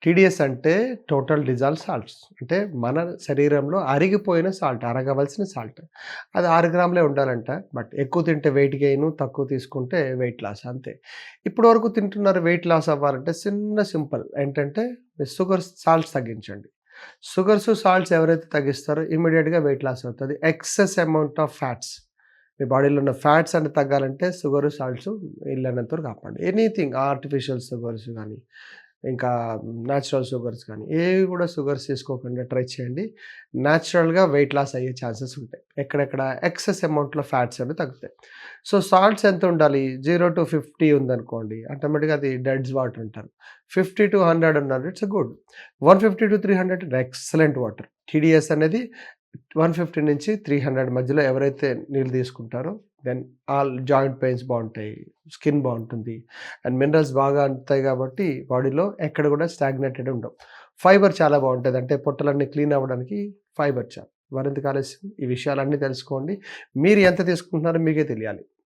TDS అంటే total dissolved salts. అంటే మన శరీరంలో అరిగిపోయిన సాల్ట్, అరగవలసిన సాల్ట్. అది 6 గ్రాములే ఉండాలంట. బట్ ఎక్కువ తింటే వెయిట్ గెయిను, తక్కువ తీసుకుంటే వెయిట్ లాస్ అంతే. ఇప్పటి వరకు తింటున్నారు వెయిట్ లాస్ అవ్వాలంటే సింపుల్ ఏంటంటే షుగర్స్, సాల్ట్స్ తగ్గించండి. షుగర్స్, సాల్ట్స్ ఎవరైతే తగ్గిస్తారో ఇమ్మీడియేట్‌గా వెయిట్ లాస్ అవుతది. ఎక్సెస్ అమౌంట్ ఆఫ్ ఫ్యాట్స్, మీ బాడీలో ఉన్న ఫ్యాట్స్ అన్ని తగ్గాలంటే షుగరు, సాల్ట్స్ వీలైనంత వరకు ఆపండి. ఎనీథింగ్ ఆర్టిఫిషియల్ షుగర్స్ గానీ, ఇంకా న్యాచురల్ షుగర్స్ కానీ ఏవి కూడా షుగర్స్ తీసుకోకుండా ట్రై చేయండి. న్యాచురల్‌గా వెయిట్ లాస్ అయ్యే ఛాన్సెస్ ఉంటాయి. ఎక్కడెక్కడ ఎక్సెస్ అమౌంట్‌లో ఫ్యాట్స్ అనేవి తగ్గుతాయి. సో, సాల్ట్స్ ఎంత ఉండాలి? 0-50 ఉందనుకోండి, ఆటోమేటిక్‌గా అది డెడ్స్ వాటర్ అంటారు. 50-100 ఉన్నారు, it's good. 150-300 excellent water. TDS అనేది 150-300 మధ్యలో ఎవరైతే నీళ్ళు తీసుకుంటారో దెన్ ఆల్ జాయింట్ పెయిన్స్ బావుంటాయి. స్కిన్ బావుంటుంది. అండ్ మినరల్స్ బాగా అందుతాయి కాబట్టి బాడీలో ఎక్కడ కూడా స్టాగ్నేటెడ్ ఉండవు. ఫైబర్ చాలా బావుంటది. అంటే పొట్టలన్నీ క్లీన్ అవ్వడానికి ఫైబర్ చాలు. మరెందుకు ఆలస్యం? ఈ విషయాలన్నీ తెలుసుకోండి. మీరు ఎంత తీసుకుంటున్నారో మీకే తెలియాలి.